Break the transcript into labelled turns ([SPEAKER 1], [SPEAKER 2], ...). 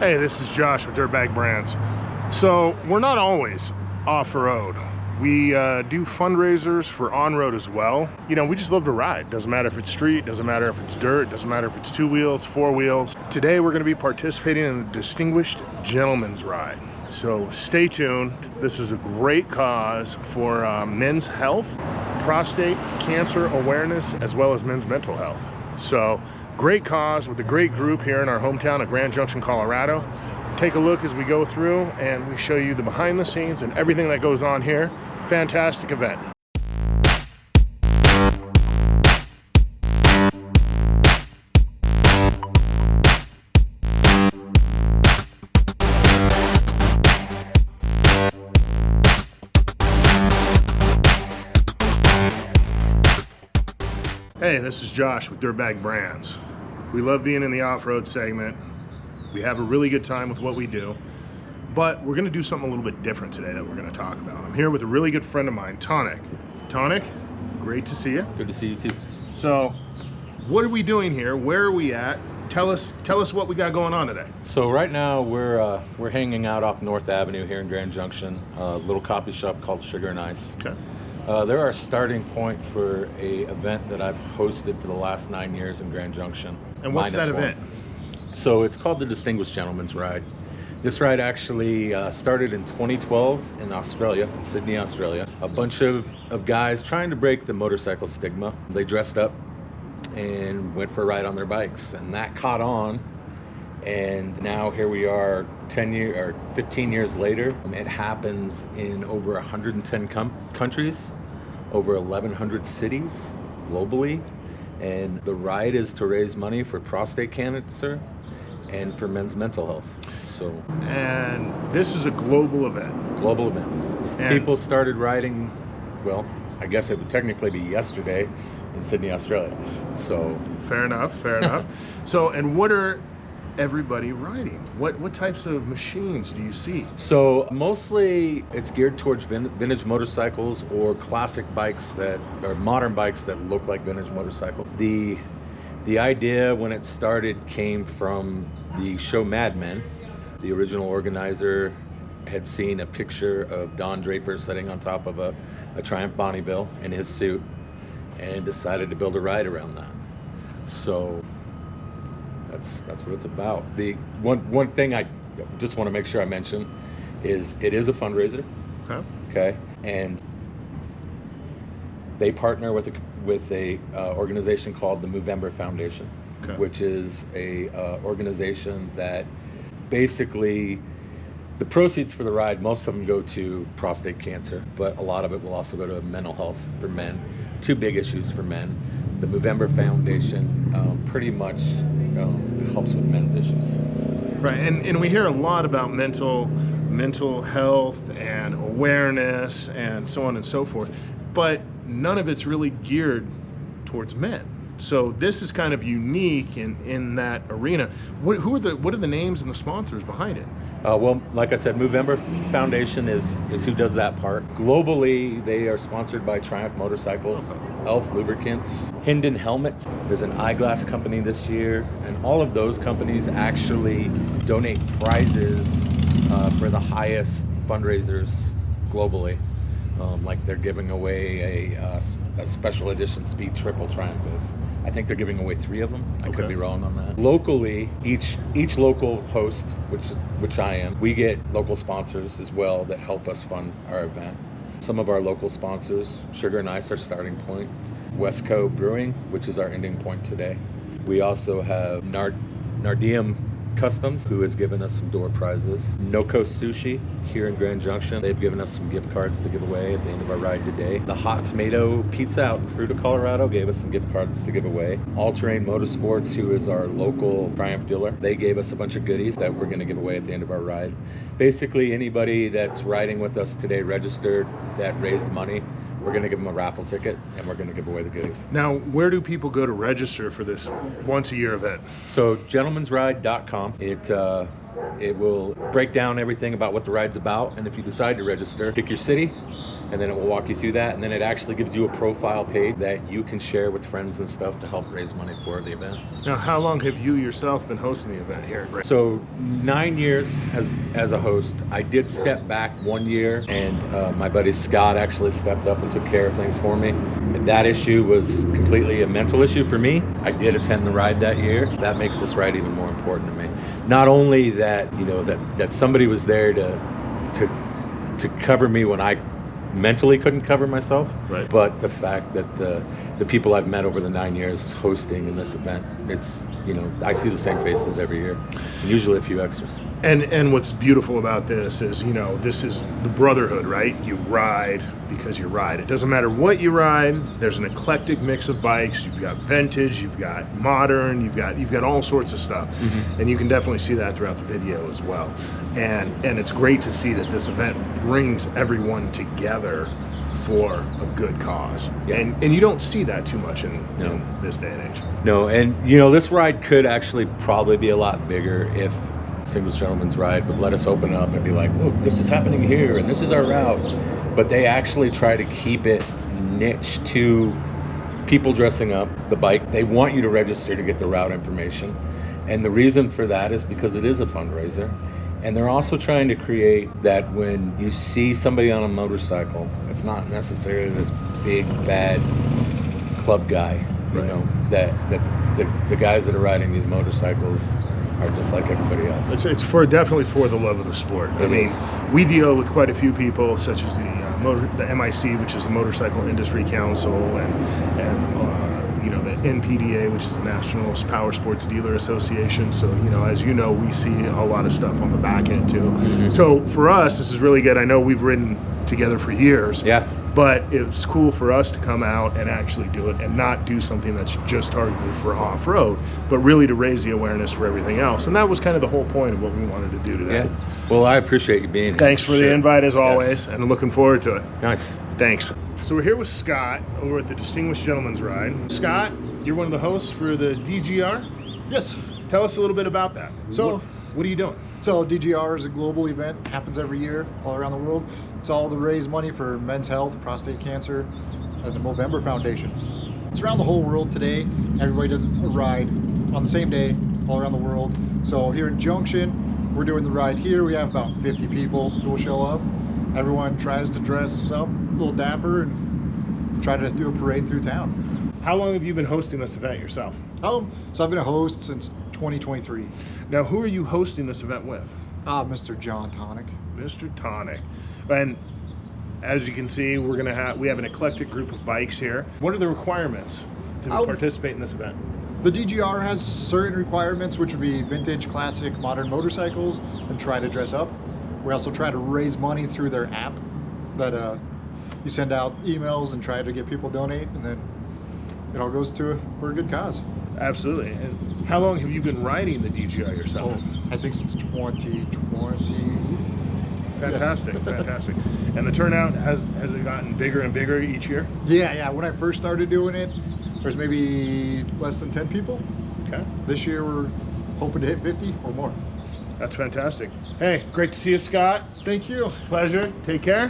[SPEAKER 1] Hey, this is Josh with Dirtbag Brands. So we're not always off-road. We do fundraisers for on-road as well. You know, we just love to ride. Doesn't matter if it's street, doesn't matter if it's dirt, doesn't matter if it's 2 wheels, 4 wheels. Today we're gonna be participating in the Distinguished Gentleman's Ride. So stay tuned. This is a great cause for men's health, prostate cancer awareness, as well as men's mental health. So great cause with a great group here in our hometown of Grand Junction, Colorado. Take a look as we go through and we show you the behind the scenes and everything that goes on here. Fantastic event. Hey, this is Josh with Dirtbag Brands. We love being in the off-road segment. We have a really good time with what we do, but we're gonna do something a little bit different today that we're gonna talk about. I'm here with a really good friend of mine, Tonic. Tonic, great to see you.
[SPEAKER 2] Good to see you too.
[SPEAKER 1] So, what are we doing here? Where are we at? Tell us what we got going on today.
[SPEAKER 2] So right now we're hanging out off North Avenue here in Grand Junction, a little coffee shop called Sugar and Ice.
[SPEAKER 1] Okay.
[SPEAKER 2] They're our starting point for a event that I've hosted for the last 9 years in Grand Junction.
[SPEAKER 1] And what's that event?
[SPEAKER 2] So it's called the Distinguished Gentleman's Ride. This ride actually started in 2012 in Australia, in Sydney, Australia. A bunch of guys trying to break the motorcycle stigma. They dressed up and went for a ride on their bikes, and that caught on. And now here we are 15 years later. It happens in over 110 countries, over 1,100 cities globally. And the ride is to raise money for prostate cancer and for men's mental health. So,
[SPEAKER 1] and this is a global event.
[SPEAKER 2] Global event. And people started riding, well, I guess it would technically be yesterday in Sydney, Australia. So
[SPEAKER 1] fair enough, fair enough. So, and what are everybody riding? What types of machines do you see?
[SPEAKER 2] So mostly it's geared towards vintage motorcycles or classic bikes that are modern bikes that look like vintage motorcycles. The idea when it started came from the show Mad Men. The original organizer had seen a picture of Don Draper sitting on top of a Triumph Bonneville in his suit and decided to build a ride around that. So that's what it's about. The one thing I just want to make sure I mention is it is a fundraiser. Okay, and they partner with a organization called the Movember Foundation, which is a organization that basically the proceeds for the ride, most of them go to prostate cancer, but a lot of it will also go to mental health for men. 2 big issues for men. The Movember Foundation pretty much helps with men's issues.
[SPEAKER 1] Right, and we hear a lot about mental health and awareness and so on and so forth, but none of it's really geared towards men. So this is kind of unique in that arena. What are the names and the sponsors behind it?
[SPEAKER 2] Well, like I said, Movember Foundation is who does that part. Globally, they are sponsored by Triumph Motorcycles, Elf Lubricants, Hedon Helmets. There's an eyeglass company this year, and all of those companies actually donate prizes for the highest fundraisers globally. Like they're giving away a special edition Speed Triple Triumph is. I think they're giving away 3 of them. I could be wrong on that. Locally, each local host, which I am, we get local sponsors as well that help us fund our event. Some of our local sponsors, Sugar and Ice, our starting point. Co Brewing, which is our ending point today. We also have Nardium Customs, who has given us some door prizes. Coast Sushi here in Grand Junction. They've given us some gift cards to give away at the end of our ride today. The Hot Tomato Pizza out in Fruita, Colorado gave us some gift cards to give away. All Terrain Motorsports, who is our local Triumph dealer, they gave us a bunch of goodies that we're going to give away at the end of our ride. Basically, anybody that's riding with us today registered that raised money, we're going to give them a raffle ticket and we're going to give away the goodies.
[SPEAKER 1] Now, where do people go to register for this once a year event?
[SPEAKER 2] So gentlemansride.com. It will break down everything about what the ride's about, and if you decide to register, pick your city, and then it will walk you through that, and then it actually gives you a profile page that you can share with friends and stuff to help raise money for the event.
[SPEAKER 1] Now, how long have you yourself been hosting the event here?
[SPEAKER 2] So 9 years as a host. I did step back 1 year, and my buddy Scott actually stepped up and took care of things for me. And that issue was completely a mental issue for me. I did attend the ride that year. That makes this ride even more important to me. Not only that, you know, that somebody was there to cover me when I mentally couldn't cover myself,
[SPEAKER 1] right,
[SPEAKER 2] but the fact that the people I've met over the 9 years hosting in this event, it's, you know, I see the same faces every year, and usually a few extras.
[SPEAKER 1] And what's beautiful about this is, you know, this is the Brotherhood, right? You ride because you ride. It doesn't matter what you ride. There's an eclectic mix of bikes. You've got vintage, you've got modern, you've got all sorts of stuff. And you can definitely see that throughout the video as well. And it's great to see that this event brings everyone together for a good cause.
[SPEAKER 2] Yeah.
[SPEAKER 1] And you don't see that too much in this day and age.
[SPEAKER 2] No, and you know, this ride could actually probably be a lot bigger if Singles Gentleman's Ride would let us open up and be like, look, this is happening here and this is our route. But they actually try to keep it niche to people dressing up, the bike. They want you to register to get the route information. And the reason for that is because it is a fundraiser. And they're also trying to create that when you see somebody on a motorcycle, it's not necessarily this big, bad club guy, you know, that the guys that are riding these motorcycles are just like everybody else.
[SPEAKER 1] It's definitely for the love of the sport. I mean, we deal with quite a few people, such as the MIC, which is the Motorcycle Industry Council, and you know, the NPDA, which is the National Power Sports Dealer Association. So, you know, as you know, we see a lot of stuff on the back end too. So for us, this is really good. I know we've ridden together for years.
[SPEAKER 2] Yeah.
[SPEAKER 1] But it's cool for us to come out and actually do it and not do something that's just targeted for off-road, but really to raise the awareness for everything else. And that was kind of the whole point of what we wanted to do today.
[SPEAKER 2] Yeah. Well, I appreciate you being here.
[SPEAKER 1] Thanks for the invite as always, and I'm looking forward to it.
[SPEAKER 2] Nice.
[SPEAKER 1] Thanks. So we're here with Scott over at the Distinguished Gentleman's Ride. Scott, you're one of the hosts for the DGR?
[SPEAKER 3] Yes.
[SPEAKER 1] Tell us a little bit about that.
[SPEAKER 3] So,
[SPEAKER 1] what are you doing?
[SPEAKER 3] So DGR is a global event, happens every year all around the world. It's all to raise money for men's health, prostate cancer, and the Movember Foundation. It's around the whole world today. Everybody does a ride on the same day all around the world. So here in Junction, we're doing the ride here. We have about 50 people who will show up. Everyone tries to dress up a little dapper and try to do a parade through town.
[SPEAKER 1] How long have you been hosting this event yourself?
[SPEAKER 3] So I've been a host since 2023.
[SPEAKER 1] Now, who are you hosting this event with?
[SPEAKER 3] Mr. John Tonic.
[SPEAKER 1] Mr. Tonic. And as you can see, we have an eclectic group of bikes here. What are the requirements to participate in this event?
[SPEAKER 3] The DGR has certain requirements, which would be vintage, classic, modern motorcycles, and try to dress up. We also try to raise money through their app that you send out emails and try to get people donate, and then it all goes for a good cause.
[SPEAKER 1] Absolutely. And how long have you been riding the DGR yourself?
[SPEAKER 3] I think since 2020.
[SPEAKER 1] Fantastic, fantastic. And the turnout, has it gotten bigger and bigger each year?
[SPEAKER 3] Yeah. When I first started doing it, there's maybe less than 10 people.
[SPEAKER 1] Okay.
[SPEAKER 3] This year we're hoping to hit 50 or more.
[SPEAKER 1] That's fantastic. Hey, great to see you, Scott.
[SPEAKER 3] Thank you.
[SPEAKER 1] Pleasure. Take care.